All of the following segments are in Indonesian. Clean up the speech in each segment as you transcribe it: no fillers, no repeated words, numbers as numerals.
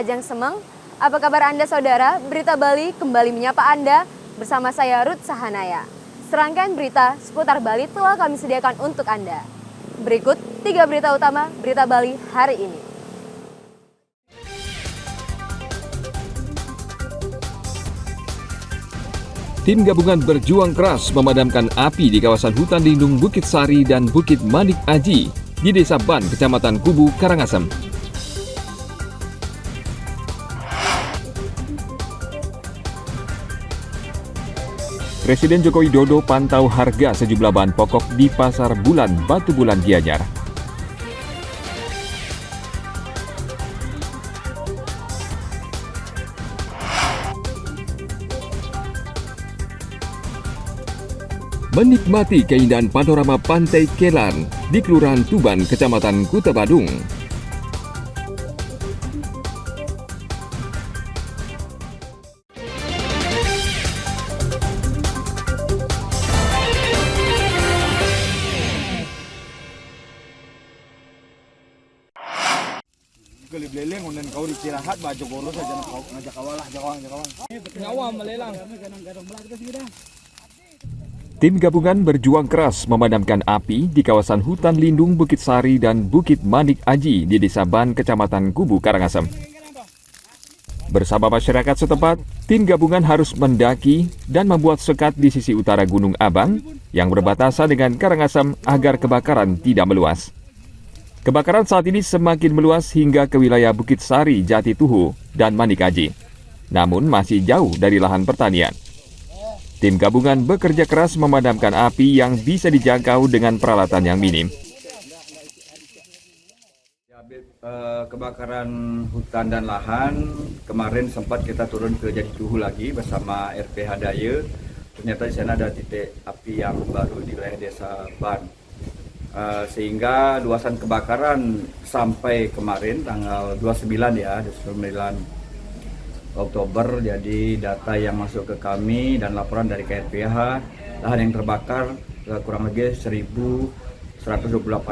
Kahajang Semeng. Apa kabar Anda saudara? Berita Bali kembali menyapa Anda bersama saya Ruth Sahanaya. Serangkaian berita seputar Bali telah kami sediakan untuk Anda. Berikut 3 berita utama Berita Bali hari ini. Tim gabungan berjuang keras memadamkan api di kawasan hutan lindung Bukit Sari dan Bukit Manik Aji di Desa Ban, Kecamatan Kubu, Karangasem. Presiden Joko Widodo pantau harga sejumlah bahan pokok di Pasar Bulan Batu Bulan Gianyar. Menikmati keindahan panorama Pantai Kelan di Kelurahan Tuban, Kecamatan Kuta Badung. Gelip-leleng unen kau istirahat baju boros aja kau ngajak kawalah jawang. Nyawa melelang. Tim gabungan berjuang keras memadamkan api di kawasan hutan lindung Bukit Sari dan Bukit Manik Aji di Desa Ban, Kecamatan Kubu, Karangasem. Bersama masyarakat setempat, tim gabungan harus mendaki dan membuat sekat di sisi utara Gunung Abang yang berbatasan dengan Karangasem agar kebakaran tidak meluas. Kebakaran saat ini semakin meluas hingga ke wilayah Bukit Sari, Jatituhu, dan Manik Aji. Namun masih jauh dari lahan pertanian. Tim gabungan bekerja keras memadamkan api yang bisa dijangkau dengan peralatan yang minim. Kebakaran hutan dan lahan, kemarin sempat kita turun ke Jatituhu lagi bersama RPH Daya. Ternyata di sana ada titik api yang baru di wilayah Desa Ban. Sehingga luasan kebakaran sampai kemarin tanggal 29 ya, 29 Oktober, jadi data yang masuk ke kami dan laporan dari KRPH, lahan yang terbakar kurang lebih 1.128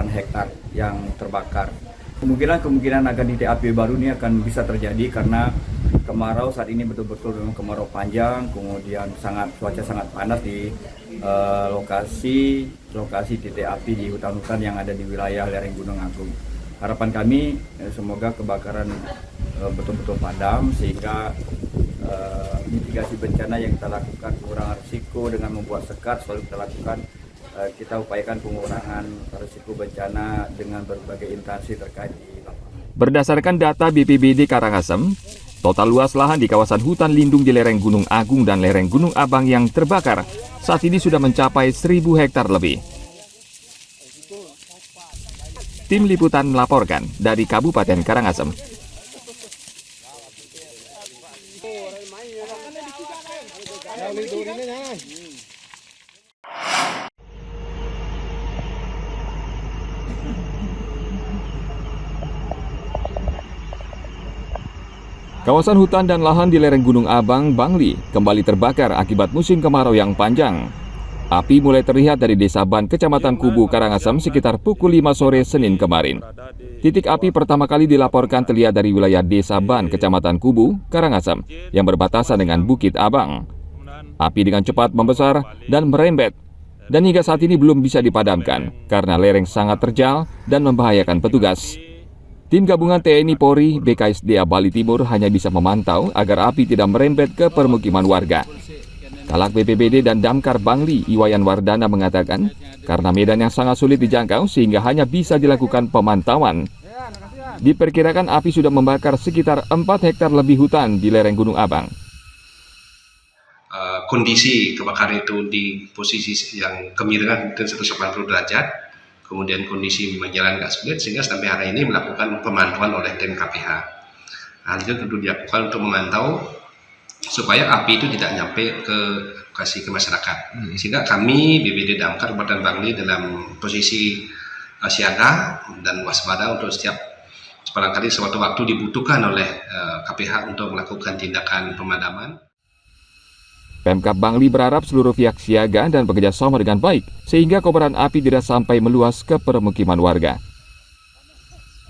hektar yang terbakar. Kemungkinan akan titik api baru ini akan bisa terjadi karena kemarau saat ini betul-betul kemarau panjang, kemudian cuaca sangat panas di lokasi titik api di hutan-hutan yang ada di wilayah lereng Gunung Agung. Harapan kami semoga kebakaran betul-betul padam sehingga mitigasi bencana yang kita lakukan, pengurangan risiko dengan membuat sekat selalu kita lakukan. Kita upayakan pengurangan risiko bencana dengan berbagai instansi terkait di lapangan. Berdasarkan data BPBD Karangasem, total luas lahan di kawasan hutan lindung di lereng Gunung Agung dan lereng Gunung Abang yang terbakar saat ini sudah mencapai 1.000 hektar lebih. Tim Liputan melaporkan dari Kabupaten Karangasem. Kawasan hutan dan lahan di lereng Gunung Abang, Bangli, kembali terbakar akibat musim kemarau yang panjang. Api mulai terlihat dari Desa Ban, Kecamatan Kubu, Karangasem sekitar pukul 5 sore Senin kemarin. Titik api pertama kali dilaporkan terlihat dari wilayah Desa Ban, Kecamatan Kubu, Karangasem, yang berbatasan dengan Bukit Abang. Api dengan cepat membesar dan merembet, dan hingga saat ini belum bisa dipadamkan karena lereng sangat terjal dan membahayakan petugas. Tim gabungan TNI Polri BKSDA Bali Timur hanya bisa memantau agar api tidak merembet ke permukiman warga. Kalak BPBD dan Damkar Bangli, Iwayan Wardana mengatakan, karena medan yang sangat sulit dijangkau sehingga hanya bisa dilakukan pemantauan. Diperkirakan api sudah membakar sekitar 4 hektar lebih hutan di lereng Gunung Abang. Kondisi kebakaran itu di posisi yang kemiringan 180 derajat, kemudian kondisi memang jalan agak sulit sehingga sampai hari ini melakukan pemantauan oleh tim KPH. Hal itu tentu dilakukan untuk memantau supaya api itu tidak nyampe ke lokasi ke masyarakat. Sehingga kami BPBD Damkar Kabupaten Bangli dalam posisi siaga dan waspada untuk setiap barangkali suatu waktu dibutuhkan oleh KPH untuk melakukan tindakan pemadaman. Pemkab Bangli berharap seluruh pihak siaga dan bekerja sama dengan baik sehingga kobaran api tidak sampai meluas ke permukiman warga.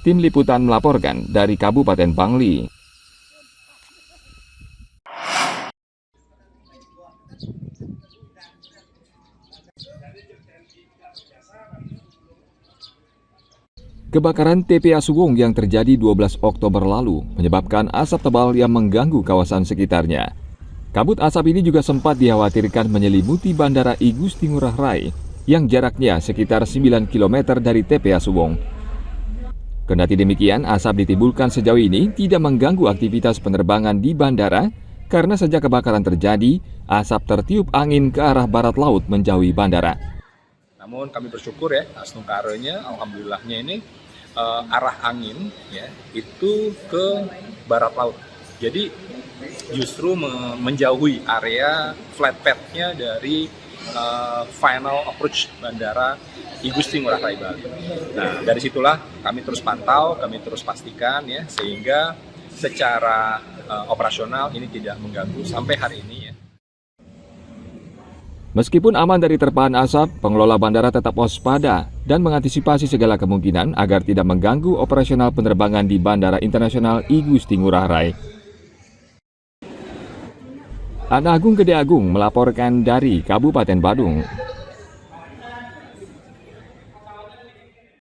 Tim Liputan melaporkan dari Kabupaten Bangli. Kebakaran TPA Suwung yang terjadi 12 Oktober lalu menyebabkan asap tebal yang mengganggu kawasan sekitarnya. Kabut asap ini juga sempat dikhawatirkan menyelimuti Bandara I Gusti Ngurah Rai yang jaraknya sekitar 9 km dari TPA Suwung. Kendati demikian, asap ditimbulkan sejauh ini tidak mengganggu aktivitas penerbangan di bandara karena sejak kebakaran terjadi, asap tertiup angin ke arah barat laut menjauhi bandara. Namun kami bersyukur ya, asnungkarenya, alhamdulillahnya ini arah angin ya itu ke barat laut. Jadi justru menjauhi area flat pad-nya dari final approach bandara I Gusti Ngurah Rai Bali. Nah, dari situlah kami terus pantau, kami terus pastikan ya sehingga secara operasional ini tidak mengganggu sampai hari ini ya. Meskipun aman dari terpaan asap, pengelola bandara tetap waspada dan mengantisipasi segala kemungkinan agar tidak mengganggu operasional penerbangan di Bandara Internasional I Gusti Ngurah Rai. Ana Agung Gede Agung melaporkan dari Kabupaten Badung.